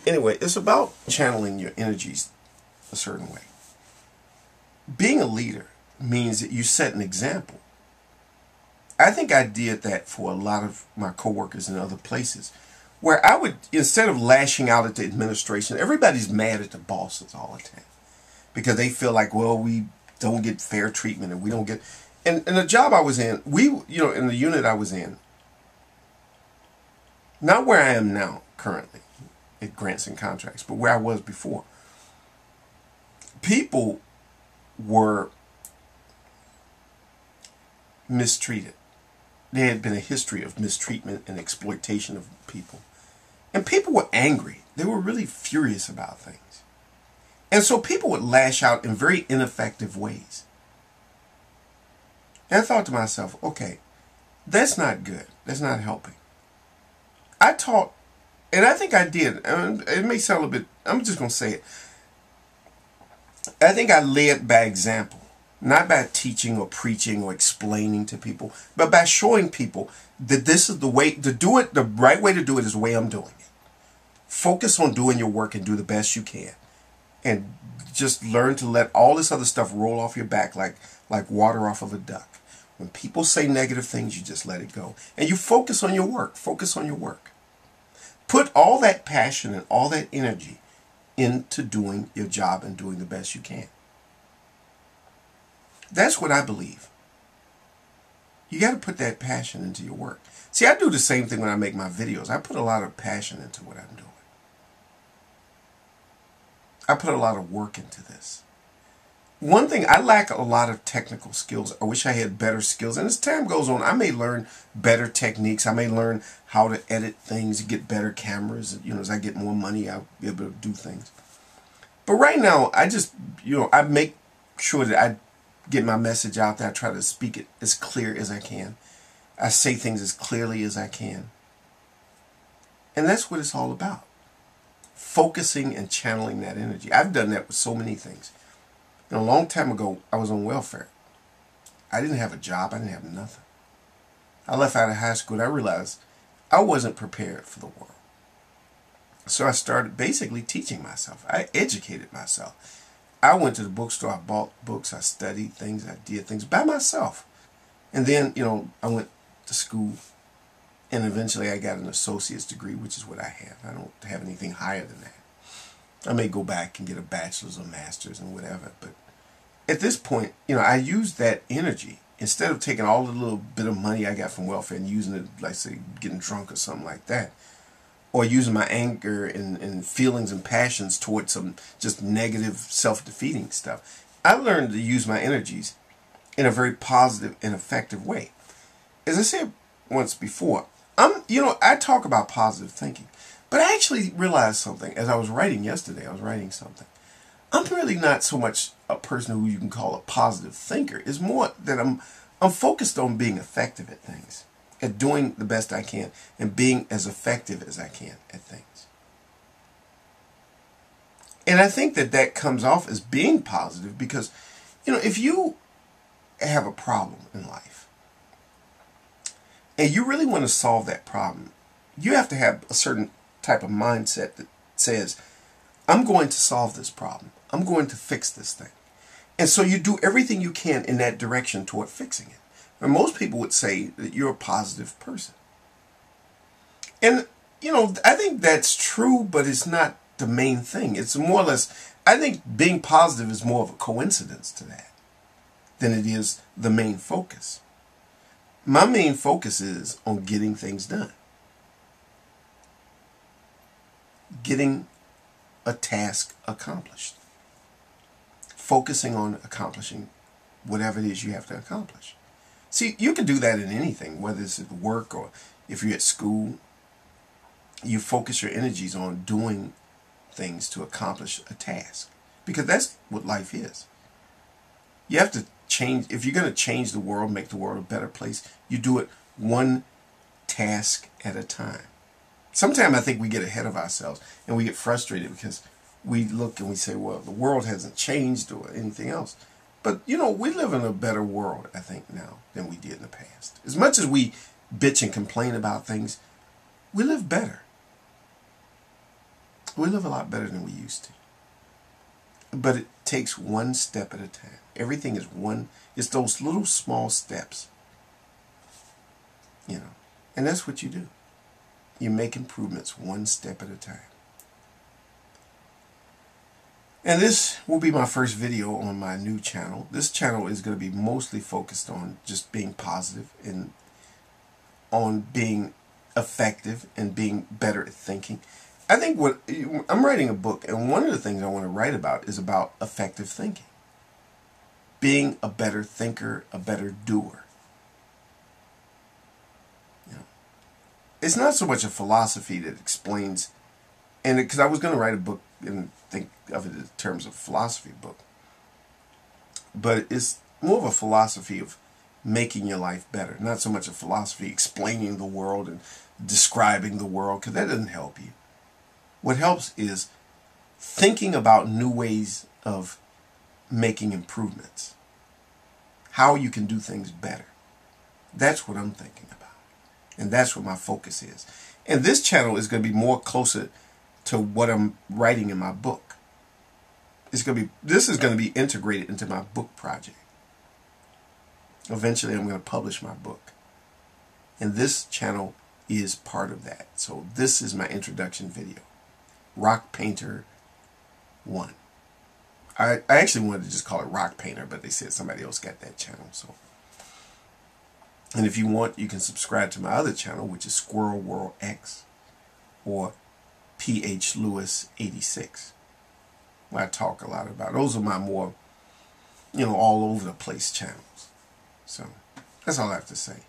Anyway, it's about channeling your energies a certain way. Being a leader means that you set an example. I think I did that for a lot of my coworkers in other places, where I would, instead of lashing out at the administration, everybody's mad at the bosses all the time because they feel like, well, we don't get fair treatment and we don't get. And the job I was in, in the unit I was in, not where I am now currently, at grants and contracts, but where I was before, people were mistreated. There had been a history of mistreatment and exploitation of people. And people were angry. They were really furious about things. And so people would lash out in very ineffective ways. And I thought to myself, okay, that's not good. That's not helping. I taught, and I think I did. It may sound a bit, I'm just going to say it. I think I led by example. Not by teaching or preaching or explaining to people, but by showing people that this is the way to do it. The right way to do it is the way I'm doing it. Focus on doing your work and do the best you can. And just learn to let all this other stuff roll off your back like water off of a duck. When people say negative things, you just let it go. And you focus on your work. Focus on your work. Put all that passion and all that energy into doing your job and doing the best you can. That's what I believe. You got to put that passion into your work. See, I do the same thing when I make my videos. I put a lot of passion into what I'm doing. I put a lot of work into this. One thing, I lack a lot of technical skills. I wish I had better skills. And as time goes on, I may learn better techniques. I may learn how to edit things, get better cameras. As I get more money, I'll be able to do things. But right now, I just, I make sure that I get my message out there. I try to speak it as clear as I can. I say things as clearly as I can. And that's what it's all about. Focusing and channeling that energy. I've done that with so many things. A long time ago, I was on welfare. I didn't have a job. I didn't have nothing. I left out of high school and I realized I wasn't prepared for the world. So I started basically teaching myself. I educated myself. I went to the bookstore, I bought books, I studied things, I did things by myself. And then, I went to school and eventually I got an associate's degree, which is what I have. I don't have anything higher than that. I may go back and get a bachelor's or master's and whatever. But at this point, I used that energy. Instead of taking all the little bit of money I got from welfare and using it, like say, getting drunk or something like that, or using my anger and feelings and passions towards some just negative, self-defeating stuff. I learned to use my energies in a very positive and effective way. As I said once before, I talk about positive thinking, but I actually realized something as I was writing yesterday. I was writing something. I'm really not so much a person who you can call a positive thinker. It's more that I'm focused on being effective at things, at doing the best I can, and being as effective as I can at things. And I think that comes off as being positive because, if you have a problem in life and you really want to solve that problem, you have to have a certain type of mindset that says, I'm going to solve this problem. I'm going to fix this thing. And so you do everything you can in that direction toward fixing it. And most people would say that you're a positive person. And, I think that's true, but it's not the main thing. It's more or less, I think being positive is more of a coincidence to that than it is the main focus. My main focus is on getting things done. Getting a task accomplished. Focusing on accomplishing whatever it is you have to accomplish. See, you can do that in anything, whether it's at work or if you're at school. You focus your energies on doing things to accomplish a task. Because that's what life is. You have to change, if you're going to change the world, make the world a better place, you do it one task at a time. Sometimes I think we get ahead of ourselves and we get frustrated because we look and we say, well, the world hasn't changed or anything else. But, we live in a better world, I think, now than we did in the past. As much as we bitch and complain about things, we live better. We live a lot better than we used to. But it takes one step at a time. Everything is one. It's those little small steps. You know. And that's what you do. You make improvements one step at a time. And this will be my first video on my new channel. This channel is going to be mostly focused on just being positive and on being effective and being better at thinking. I think I'm writing a book, and one of the things I want to write about is about effective thinking. Being a better thinker, a better doer. You know, it's not so much a philosophy that explains, and because I was going to write a book and think of it in terms of philosophy book, but it's more of a philosophy of making your life better, not so much a philosophy explaining the world and describing the world, because that doesn't help you. What helps is thinking about new ways of making improvements, how you can do things better. That's what I'm thinking about, and that's what my focus is. And this channel is going to be more closer to what I'm writing in my book. This is going to be integrated into my book project. Eventually I'm going to publish my book, and this channel is part of that. So this is my introduction video. Rock Painter 1. I actually wanted to just call it Rock Painter, but they said somebody else got that channel. So, and if you want, you can subscribe to my other channel, which is Squirrel World X, or PH Lewis 86, where I talk a lot about. Those are my more, all over the place channels. So that's all I have to say.